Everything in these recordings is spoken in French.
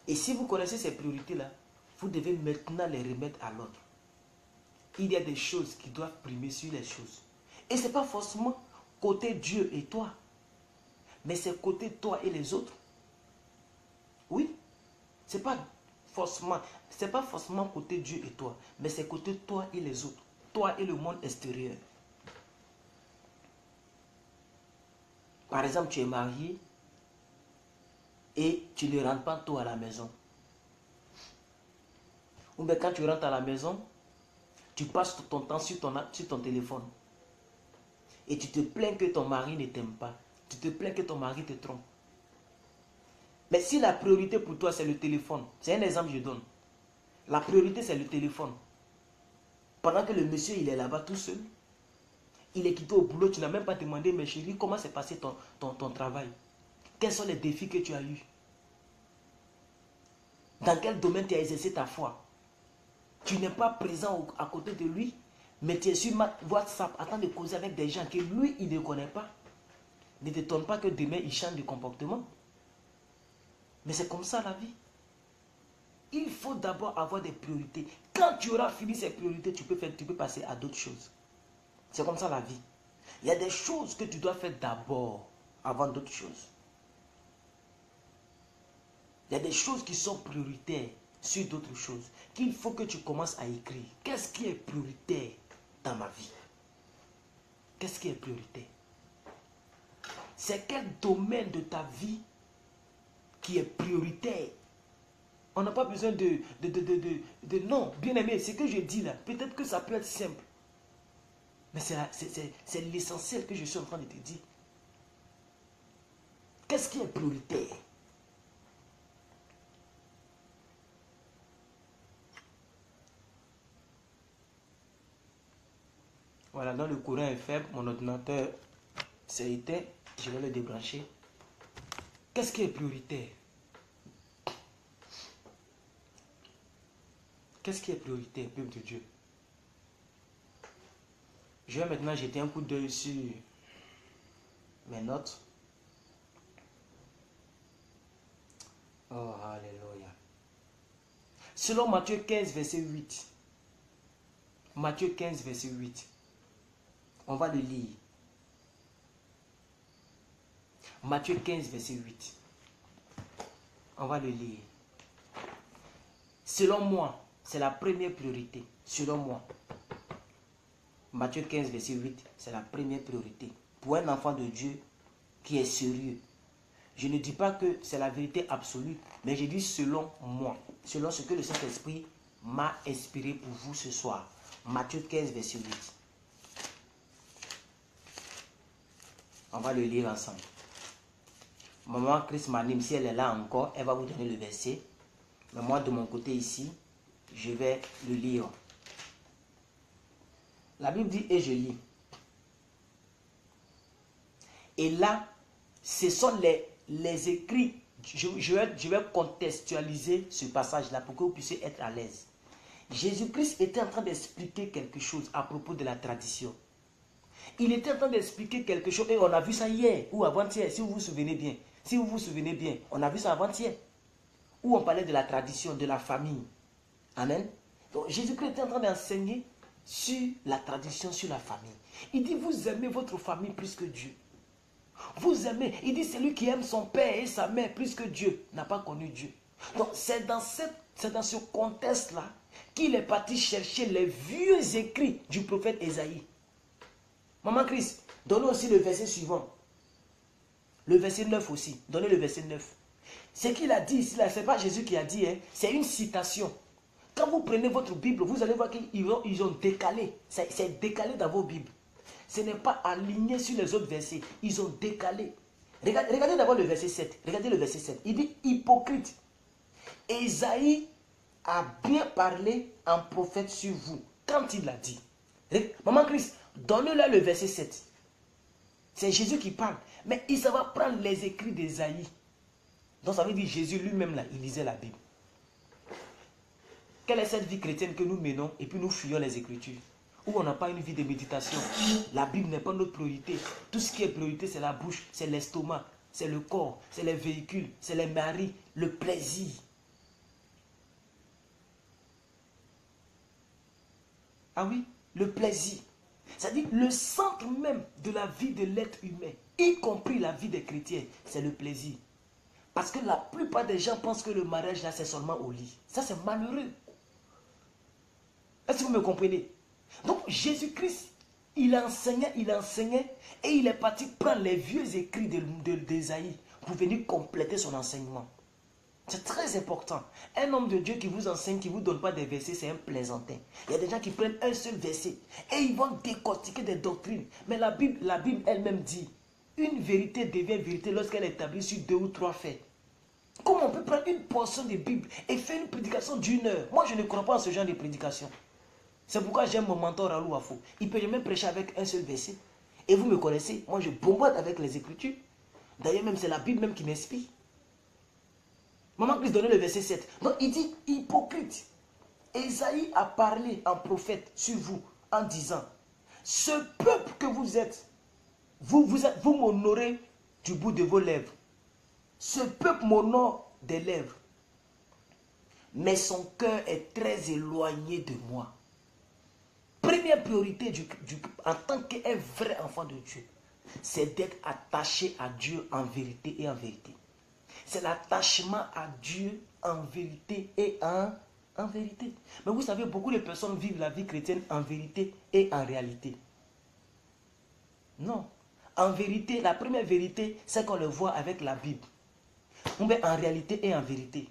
Et si vous connaissez ces priorités-là, vous devez maintenant les remettre à l'ordre. Il y a des choses qui doivent primer sur les choses. Et ce n'est pas forcément côté Dieu et toi, mais c'est côté toi et les autres. Oui, ce n'est pas forcément côté Dieu et toi, mais c'est côté toi et les autres, toi et le monde extérieur. Par exemple, tu es marié et tu ne rentres pas tôt à la maison. Ou bien quand tu rentres à la maison, tu passes ton temps sur ton téléphone. Et tu te plains que ton mari ne t'aime pas. Tu te plains que ton mari te trompe. Mais si la priorité pour toi c'est le téléphone, c'est un exemple que je donne. La priorité c'est le téléphone. Pendant que le monsieur il est là-bas tout seul, il est quitté au boulot, tu n'as même pas demandé, mais chérie, comment s'est passé ton travail? Quels sont les défis que tu as eus? Dans quel domaine tu as exercé ta foi? Tu n'es pas présent à côté de lui, mais tu es sur WhatsApp en train de causer avec des gens que lui, il ne connaît pas. Ne t'étonne pas que demain, il change de comportement. Mais c'est comme ça la vie. Il faut d'abord avoir des priorités. Quand tu auras fini ces priorités, tu peux passer à d'autres choses. C'est comme ça la vie. Il y a des choses que tu dois faire d'abord avant d'autres choses. Il y a des choses qui sont prioritaires sur d'autres choses, qu'il faut que tu commences à écrire. Qu'est-ce qui est prioritaire dans ma vie? Qu'est-ce qui est prioritaire? C'est quel domaine de ta vie qui est prioritaire? On n'a pas besoin de non, bien aimé, ce que je dis là, peut-être que ça peut être simple. Mais c'est l'essentiel que je suis en train de te dire. Qu'est-ce qui est prioritaire? Voilà, dans le courant est faible, mon ordinateur s'est éteint, je vais le débrancher. Qu'est-ce qui est prioritaire? Qu'est-ce qui est prioritaire, peuple de Dieu? Je vais maintenant jeter un coup d'œil sur mes notes. Oh, alléluia. Selon Matthieu 15, verset 8. Matthieu 15, verset 8. On va le lire. Matthieu 15, verset 8. On va le lire. Selon moi, c'est la première priorité. Selon moi. Matthieu 15, verset 8, c'est la première priorité. Pour un enfant de Dieu qui est sérieux. Je ne dis pas que c'est la vérité absolue, mais je dis selon moi. Selon ce que le Saint-Esprit m'a inspiré pour vous ce soir. Matthieu 15, verset 8. On va le lire ensemble. Maman Chris m'anime, si elle est là encore, elle va vous donner le verset. Mais moi, de mon côté ici, je vais le lire. La Bible dit, et je lis. Et là, ce sont les écrits. Je vais contextualiser ce passage-là pour que vous puissiez être à l'aise. Jésus-Christ était en train d'expliquer quelque chose à propos de la tradition. Il était en train d'expliquer quelque chose, et on a vu ça hier ou avant-hier, si vous vous souvenez bien. Si vous vous souvenez bien, on a vu ça avant-hier. Où on parlait de la tradition, de la famille. Amen. Donc Jésus-Christ était en train d'enseigner sur la tradition, sur la famille. Il dit, vous aimez votre famille plus que Dieu. Vous aimez. Il dit, celui qui aime son père et sa mère plus que Dieu n'a pas connu Dieu. Donc c'est dans ce contexte-là qu'il est parti chercher les vieux écrits du prophète Ésaïe. Maman Christ, donnez aussi le verset suivant. Le verset 9 aussi. Donnez le verset 9. Ce qu'il a dit ici, ce n'est pas Jésus qui a dit, hein, c'est une citation. Quand vous prenez votre Bible, vous allez voir qu'ils ont décalé. C'est décalé dans vos Bibles. Ce n'est pas aligné sur les autres versets. Ils ont décalé. Regardez d'abord le verset 7. Regardez le verset 7. Il dit, hypocrite. Ésaïe a bien parlé en prophète sur vous. Quand il l'a dit. Maman Christ, donne-leur le verset 7. C'est Jésus qui parle. Mais il va prendre les écrits d'Ésaïe. Donc ça veut dire Jésus lui-même là, il lisait la Bible. Quelle est cette vie chrétienne que nous menons et puis nous fuyons les Écritures? Où on n'a pas une vie de méditation. La Bible n'est pas notre priorité. Tout ce qui est priorité, c'est la bouche, c'est l'estomac, c'est le corps, c'est les véhicules, c'est les maris, le plaisir. Ah oui, le plaisir. C'est-à-dire le centre même de la vie de l'être humain, y compris la vie des chrétiens, c'est le plaisir. Parce que la plupart des gens pensent que le mariage là c'est seulement au lit. Ça c'est malheureux. Est-ce que vous me comprenez? Donc Jésus-Christ, il enseignait et il est parti prendre les vieux écrits d'Ésaïe pour venir compléter son enseignement. C'est très important. Un homme de Dieu qui vous enseigne, qui ne vous donne pas des versets, c'est un plaisantin. Il y a des gens qui prennent un seul verset et ils vont décortiquer des doctrines. Mais la Bible elle-même dit, une vérité devient vérité lorsqu'elle est établie sur 2 ou 3 faits. Comment on peut prendre une portion de Bible et faire une prédication d'1 heure? Moi, je ne crois pas en ce genre de prédication. C'est pourquoi j'aime mon mentor Ralou Afo. Il peut jamais prêcher avec un seul verset. Et vous me connaissez, moi je bombarde avec les Écritures. D'ailleurs, même c'est la Bible même qui m'inspire. Maman Christ donnait le verset 7. Donc il dit, hypocrite. Ésaïe a parlé en prophète sur vous en disant, ce peuple que vous êtes, vous m'honorez du bout de vos lèvres. Ce peuple m'honore des lèvres. Mais son cœur est très éloigné de moi. Première priorité en tant qu'un vrai enfant de Dieu, c'est d'être attaché à Dieu en vérité et en vérité. C'est l'attachement à Dieu en vérité et en vérité. Mais vous savez, beaucoup de personnes vivent la vie chrétienne en vérité et en réalité. Non. En vérité, la première vérité, c'est qu'on le voit avec la Bible. On met en réalité et en vérité.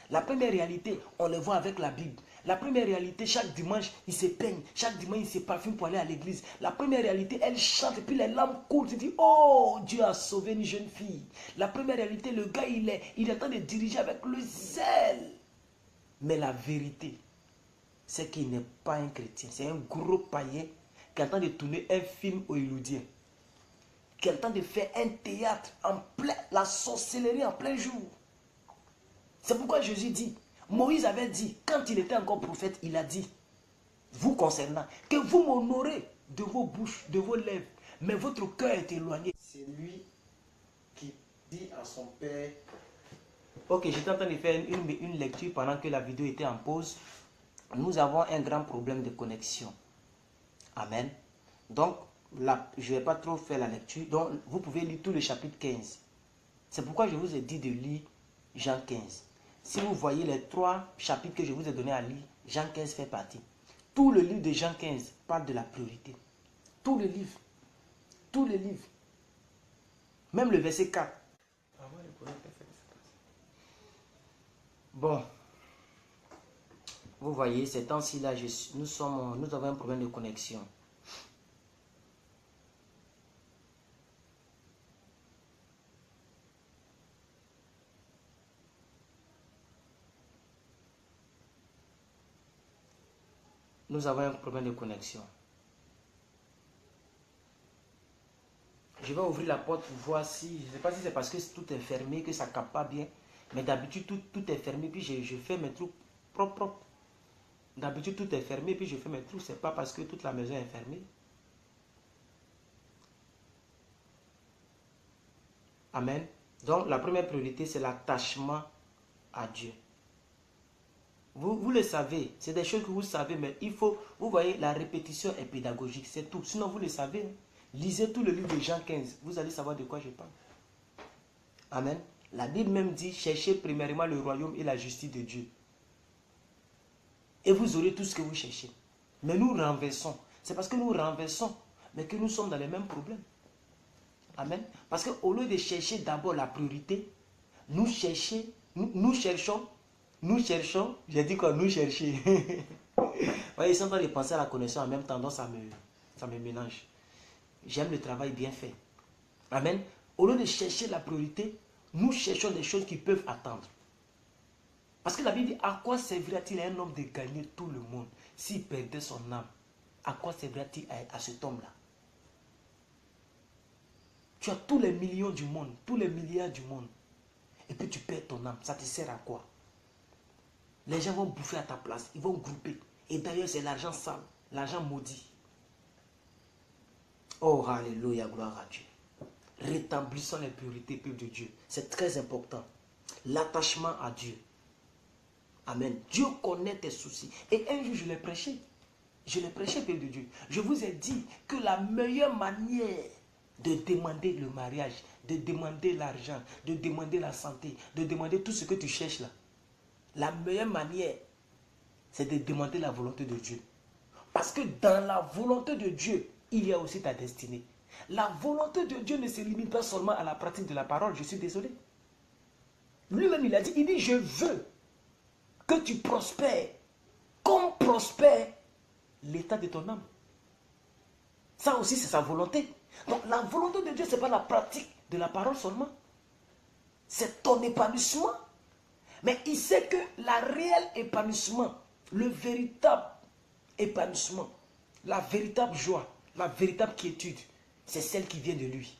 La première réalité, on le voit avec la Bible. La première réalité, chaque dimanche, il se peigne. Chaque dimanche, il se parfume pour aller à l'église. La première réalité, elle chante et puis les larmes coulent. Il dit, oh, Dieu a sauvé une jeune fille. La première réalité, le gars, il est en train de diriger avec le zèle. Mais la vérité, c'est qu'il n'est pas un chrétien. C'est un gros païen qui est en train de tourner un film hollywoodien. Qui est en train de faire un théâtre en plein, la sorcellerie en plein jour. C'est pourquoi Jésus dit, Moïse avait dit, quand il était encore prophète, il a dit, vous concernant, que vous m'honorez de vos bouches, de vos lèvres, mais votre cœur est éloigné. C'est lui qui dit à son père... Ok, j'étais en train de faire une lecture pendant que la vidéo était en pause. Nous avons un grand problème de connexion. Amen. Donc, là, je ne vais pas trop faire la lecture. Donc, vous pouvez lire tout le chapitre 15. C'est pourquoi je vous ai dit de lire Jean 15. Si vous voyez les 3 chapitres que je vous ai donnés à lire, Jean 15 fait partie. Tout le livre de Jean 15 parle de la priorité. Tout le livre. Tout le livre. Même le verset 4. Bon. Vous voyez, ces temps-ci là, nous avons un problème de connexion. Nous avons un problème de connexion. Je vais ouvrir la porte pour voir si... Je ne sais pas si c'est parce que tout est fermé, que ça ne capte pas bien. Mais d'habitude, tout est fermé, puis je fais mes trucs propres. D'habitude, tout est fermé, puis je fais mes trucs. Ce n'est pas parce que toute la maison est fermée. Amen. Donc, la première priorité, c'est l'attachement à Dieu. Vous le savez, c'est des choses que vous savez, mais il faut, vous voyez, la répétition est pédagogique, c'est tout. Sinon, vous le savez, lisez tout le livre de Jean 15, vous allez savoir de quoi je parle. Amen. La Bible même dit, cherchez premièrement le royaume et la justice de Dieu. Et vous aurez tout ce que vous cherchez. Mais nous renversons. C'est parce que nous renversons, mais que nous sommes dans les mêmes problèmes. Amen. Parce qu'au lieu de chercher d'abord la priorité, nous cherchons, j'ai dit quoi, nous chercher. Ouais, ils sont en train de penser à la connexion en même temps, donc ça me mélange. J'aime le travail bien fait. Amen. Au lieu de chercher la priorité, nous cherchons des choses qui peuvent attendre. Parce que la Bible dit, à quoi servira-t-il à un homme de gagner tout le monde s'il perdait son âme? À quoi servira-t-il à cet homme-là? Tu as tous les millions du monde, tous les milliards du monde, et puis tu perds ton âme. Ça te sert à quoi? Les gens vont bouffer à ta place, ils vont grouper. Et d'ailleurs, c'est l'argent sale, l'argent maudit. Oh, alléluia, gloire à Dieu. Rétablissons les priorités, peuple de Dieu. C'est très important. L'attachement à Dieu. Amen. Dieu connaît tes soucis. Et un jour, je l'ai prêché. Je l'ai prêché, peuple de Dieu. Je vous ai dit que la meilleure manière de demander le mariage, de demander l'argent, de demander la santé, de demander tout ce que tu cherches là, la meilleure manière, c'est de demander la volonté de Dieu. Parce que dans la volonté de Dieu, il y a aussi ta destinée. La volonté de Dieu ne se limite pas seulement à la pratique de la parole, je suis désolé. Lui-même, il a dit, je veux que tu prospères comme prospère l'état de ton âme. Ça aussi, c'est sa volonté. Donc, la volonté de Dieu, ce n'est pas la pratique de la parole seulement. C'est ton épanouissement. Mais il sait que la réelle épanouissement, le véritable épanouissement, la véritable joie, la véritable quiétude, c'est celle qui vient de lui.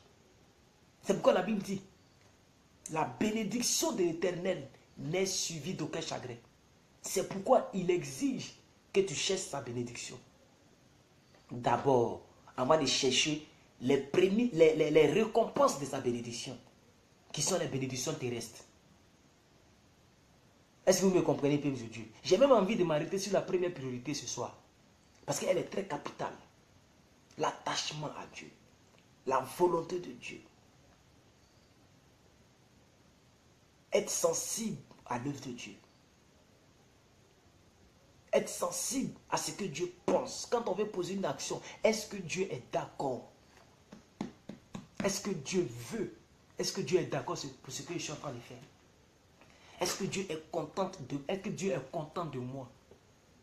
C'est pourquoi la Bible dit, la bénédiction de l'Éternel n'est suivie d'aucun chagrin. C'est pourquoi il exige que tu cherches sa bénédiction. D'abord, avant de chercher les récompenses de sa bénédiction, qui sont les bénédictions terrestres. Est-ce que vous me comprenez, peuple de Dieu? J'ai même envie de m'arrêter sur la première priorité ce soir. Parce qu'elle est très capitale. L'attachement à Dieu. La volonté de Dieu. Être sensible à l'œuvre de Dieu. Être sensible à ce que Dieu pense. Quand on veut poser une action, est-ce que Dieu est d'accord? Est-ce que Dieu veut? Est-ce que Dieu est d'accord pour ce que je suis en train de faire? Est-ce que Dieu est content de moi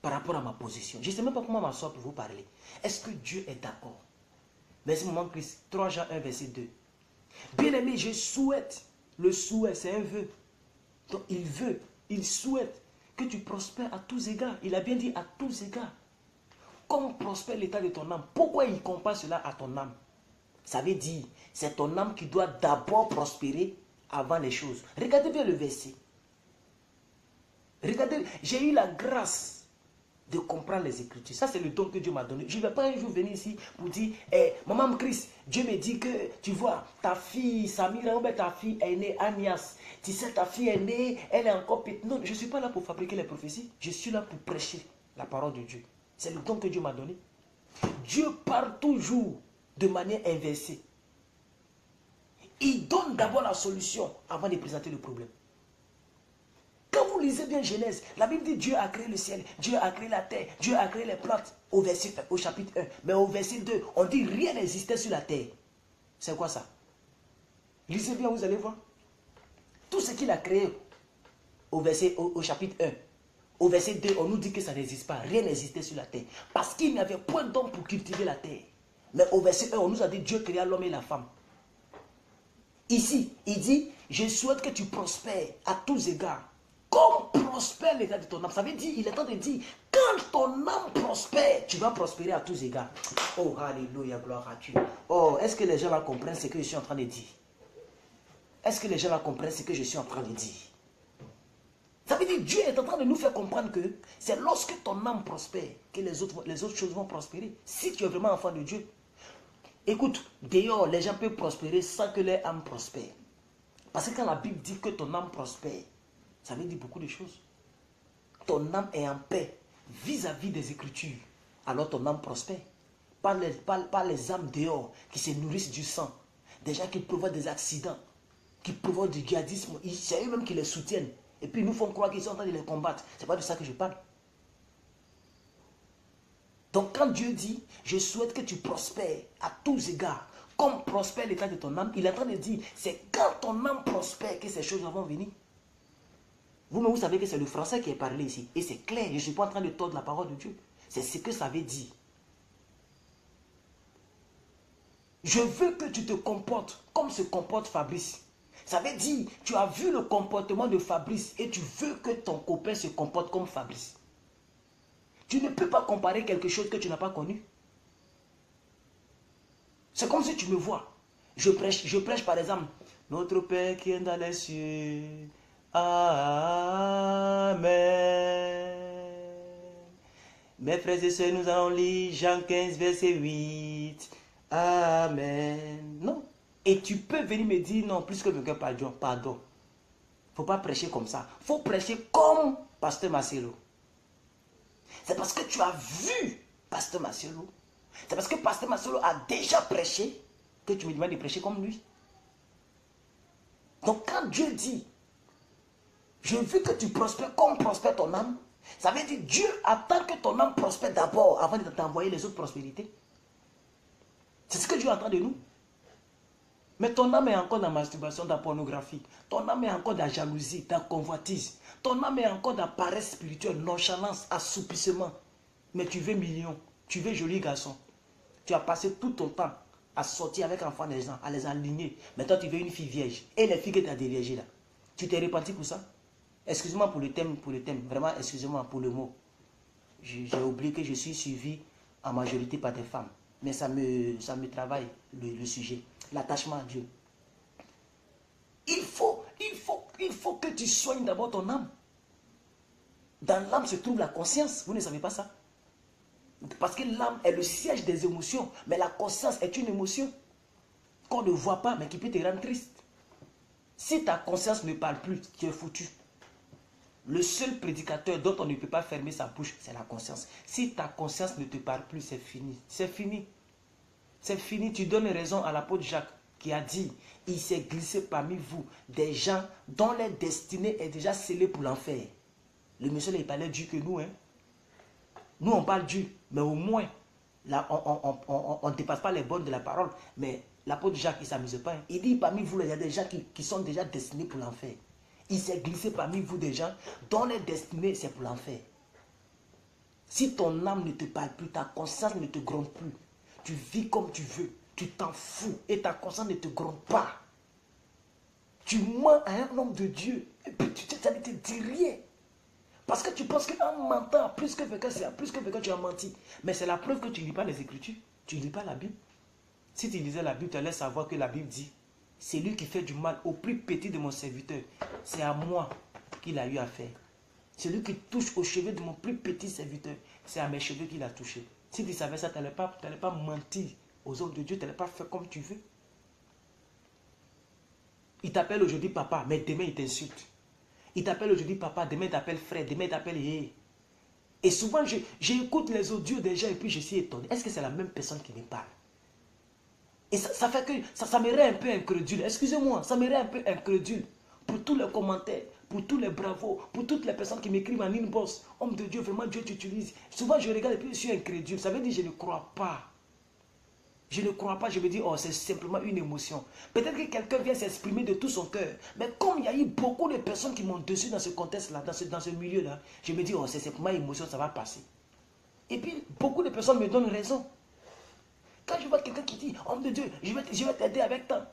par rapport à ma position? Je ne sais même pas comment m'asseoir pour vous parler. Est-ce que Dieu est d'accord? Merci, maman Christ. 3 Jean 1, verset 2. Bien aimé, je souhaite. Le souhait, c'est un vœu. Donc, il souhaite que tu prospères à tous égards. Il a bien dit à tous égards. Comme prospère l'état de ton âme. Pourquoi il compare cela à ton âme? Ça veut dire, c'est ton âme qui doit d'abord prospérer avant les choses. Regardez bien le verset. Regardez, j'ai eu la grâce de comprendre les Écritures. Ça, c'est le don que Dieu m'a donné. Je ne vais pas un jour venir ici pour dire, maman Christ, Dieu me dit que, tu vois, ta fille, Samira, ou bien ta fille est née, Agnès. Tu sais, ta fille est née, elle est encore petite. Non, je ne suis pas là pour fabriquer les prophéties. Je suis là pour prêcher la parole de Dieu. C'est le don que Dieu m'a donné. Dieu parle toujours de manière inversée. Il donne d'abord la solution avant de présenter le problème. Quand vous lisez bien Genèse, la Bible dit Dieu a créé le ciel, Dieu a créé la terre, Dieu a créé les plantes au chapitre 1. Mais au verset 2, on dit rien n'existait sur la terre. C'est quoi ça? Lisez bien, vous allez voir. Tout ce qu'il a créé au chapitre 1. Au verset 2, on nous dit que ça n'existe pas. Rien n'existait sur la terre. Parce qu'il n'y avait point d'homme pour cultiver la terre. Mais au verset 1, on nous a dit Dieu créa l'homme et la femme. Ici, il dit, je souhaite que tu prospères à tous égards. Comme prospère l'état de ton âme. Ça veut dire, il est en train de dire, quand ton âme prospère, tu vas prospérer à tous égards. Oh, alléluia, gloire à Dieu. Oh, est-ce que les gens là comprennent ce que je suis en train de dire? Est-ce que les gens là comprennent ce que je suis en train de dire? Ça veut dire, Dieu est en train de nous faire comprendre que c'est lorsque ton âme prospère que les autres choses vont prospérer. Si tu es vraiment enfant de Dieu. Écoute, dehors, les gens peuvent prospérer sans que leur âme prospère. Parce que quand la Bible dit que ton âme prospère, ça veut dire beaucoup de choses. Ton âme est en paix vis-à-vis des Écritures. Alors ton âme prospère. Pas les âmes dehors qui se nourrissent du sang. Des gens qui provoquent des accidents, qui provoquent du djihadisme. C'est eux-mêmes qui les soutiennent. Et puis ils nous font croire qu'ils sont en train de les combattre. C'est pas de ça que je parle. Donc quand Dieu dit, je souhaite que tu prospères à tous égards, comme prospère l'état de ton âme, il est en train de dire, c'est quand ton âme prospère que ces choses vont venir. Vous-même, vous savez que c'est le français qui est parlé ici. Et c'est clair, je ne suis pas en train de tordre la parole de Dieu. C'est ce que ça veut dire. Je veux que tu te comportes comme se comporte Fabrice. Ça veut dire, tu as vu le comportement de Fabrice et tu veux que ton copain se comporte comme Fabrice. Tu ne peux pas comparer quelque chose que tu n'as pas connu. C'est comme si tu me vois. Je prêche par exemple, notre Père qui est dans les cieux. Amen. Mes frères et sœurs, nous allons lire Jean 15, verset 8. Amen. Non. Et tu peux venir me dire, non, plus que le cœur, pardon. Il ne faut pas prêcher comme ça. Il faut prêcher comme Pasteur Marcelo. C'est parce que tu as vu Pasteur Marcelo. C'est parce que Pasteur Marcelo a déjà prêché que tu me demandes de prêcher comme lui. Donc quand Dieu dit, je veux que tu prospères comme prospère ton âme, ça veut dire Dieu attend que ton âme prospère d'abord avant de t'envoyer les autres prospérités. C'est ce que Dieu attend de nous. Mais ton âme est encore dans la masturbation, dans la pornographie. Ton âme est encore dans la jalousie, dans la convoitise. Ton âme est encore dans la paresse spirituelle, nonchalance, assoupissement. Mais tu veux millions, tu veux joli garçon. Tu as passé tout ton temps à sortir avec enfants des gens, à les aligner. Maintenant tu veux une fille vierge. Et les filles que tu as déviergées là. Tu t'es repenti pour ça? Excuse-moi pour le thème, Vraiment, excusez-moi pour le mot. J'ai oublié que je suis suivi en majorité par des femmes. Mais ça me travaille le sujet. L'attachement à Dieu. Il faut que tu soignes d'abord ton âme. Dans l'âme se trouve la conscience. Vous ne savez pas ça? Parce que l'âme est le siège des émotions. Mais la conscience est une émotion qu'on ne voit pas, mais qui peut te rendre triste. Si ta conscience ne parle plus, tu es foutu. Le seul prédicateur dont on ne peut pas fermer sa bouche, c'est la conscience. Si ta conscience ne te parle plus, c'est fini. C'est fini. C'est fini. Tu donnes raison à l'apôtre Jacques qui a dit, il s'est glissé parmi vous des gens dont la destinée est déjà scellée pour l'enfer. Le monsieur là, il parlait Dieu que nous. Hein. Nous, on parle Dieu, mais au moins, là, on ne dépasse pas les bornes de la parole. Mais l'apôtre Jacques, il ne s'amuse pas. Hein. Il dit, parmi vous, il y a des gens qui sont déjà destinés pour l'enfer. Il s'est glissé parmi vous des gens dont les destinées, c'est pour l'enfer. Si ton âme ne te parle plus, ta conscience ne te gronde plus, tu vis comme tu veux, tu t'en fous et ta conscience ne te gronde pas. Tu mens à un homme de Dieu et puis ça ne te dit rien. Parce que tu penses qu'en mentant, plus que tu as menti. Mais c'est la preuve que tu ne lis pas les Écritures, tu ne lis pas la Bible. Si tu lisais la Bible, tu allais savoir que la Bible dit, c'est lui qui fait du mal au plus petit de mon serviteur. C'est à moi qu'il a eu à faire. Celui qui touche aux cheveux de mon plus petit serviteur, c'est à mes cheveux qu'il a touché. Si tu savais ça, tu n'allais pas mentir aux hommes de Dieu, tu n'allais pas faire comme tu veux. Il t'appelle aujourd'hui papa, mais demain il t'insulte. Il t'appelle aujourd'hui papa, demain il t'appelle frère, demain il t'appelle hé. Et souvent, j'écoute les audios des gens et puis je suis étonné. Est-ce que c'est la même personne qui me parle? Et ça fait que ça me rend un peu incrédule. Excusez-moi, ça me rend un peu incrédule. Pour tous les commentaires, pour tous les bravos, pour toutes les personnes qui m'écrivent en inbox. Homme de Dieu, vraiment Dieu t'utilise. Souvent je regarde et puis je suis incrédule. Ça veut dire que je ne crois pas. Je ne crois pas, je me dis, oh, c'est simplement une émotion. Peut-être que quelqu'un vient s'exprimer de tout son cœur. Mais comme il y a eu beaucoup de personnes qui m'ont dessus dans ce contexte-là, dans ce milieu-là, je me dis, oh, c'est simplement une émotion, ça va passer. Et puis, beaucoup de personnes me donnent raison. Quand je vois quelqu'un qui dit, homme de Dieu, je vais t'aider avec tant.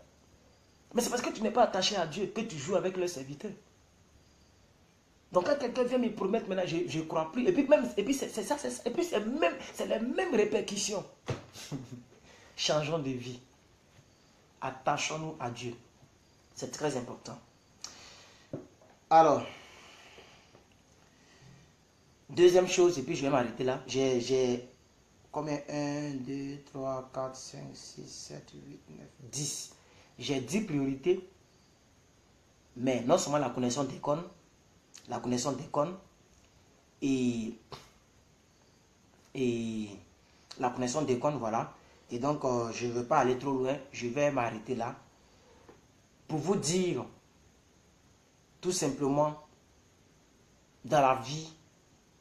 Mais c'est parce que tu n'es pas attaché à Dieu que tu joues avec le serviteur. Donc quand quelqu'un vient me promettre maintenant, je ne crois plus. Et puis c'est ça, et puis c'est les mêmes répercussions. Changeons de vie. Attachons-nous à Dieu. C'est très important. Alors, deuxième chose, et puis je vais m'arrêter là. J'ai combien? 1, 2, 3, 4, 5, 6, 7, 8, 9, 10. J'ai 10 priorités. Mais non seulement la connaissance déconne, et la connaissance déconne, voilà. Et donc, je ne veux pas aller trop loin. Je vais m'arrêter là. Pour vous dire, tout simplement, dans la vie,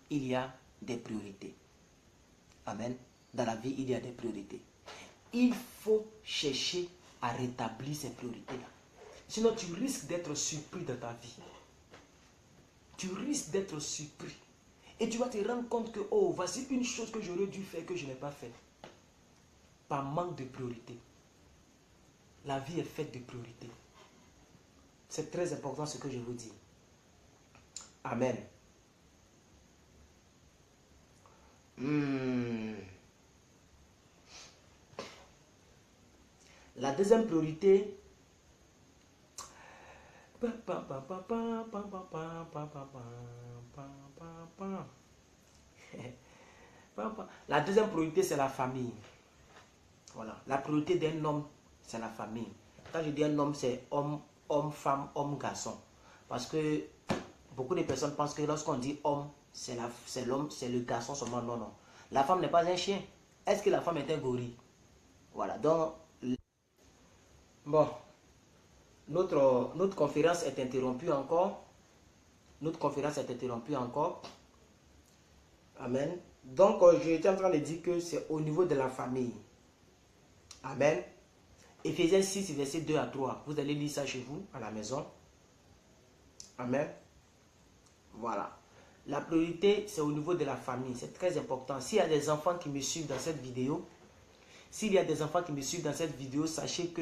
il y a des priorités. Amen. Dans la vie, il y a des priorités. Il faut chercher à rétablir ces priorités-là. Sinon, tu risques d'être surpris dans ta vie. Tu risques d'être surpris. Et tu vas te rendre compte que, oh, voici une chose que j'aurais dû faire que je n'ai pas fait. Par manque de priorité. La vie est faite de priorités. C'est très important ce que je vous dis. Amen. La deuxième priorité. La deuxième priorité, c'est la famille. Voilà. La priorité d'un homme, c'est la famille. Quand je dis un homme, c'est homme, femme, homme, garçon. Parce que beaucoup de personnes pensent que lorsqu'on dit homme, c'est l'homme, c'est le garçon seulement. Non, non. La femme n'est pas un chien. Est-ce que la femme est un gorille? Voilà, donc, bon, notre conférence est interrompue encore. Notre conférence est interrompue encore. Amen. Donc, j'étais en train de dire que c'est au niveau de la famille. Amen. Éphésiens 6, verset 2 à 3. Vous allez lire ça chez vous, à la maison. Amen. Voilà. La priorité, c'est au niveau de la famille. C'est très important. S'il y a des enfants qui me suivent dans cette vidéo, sachez que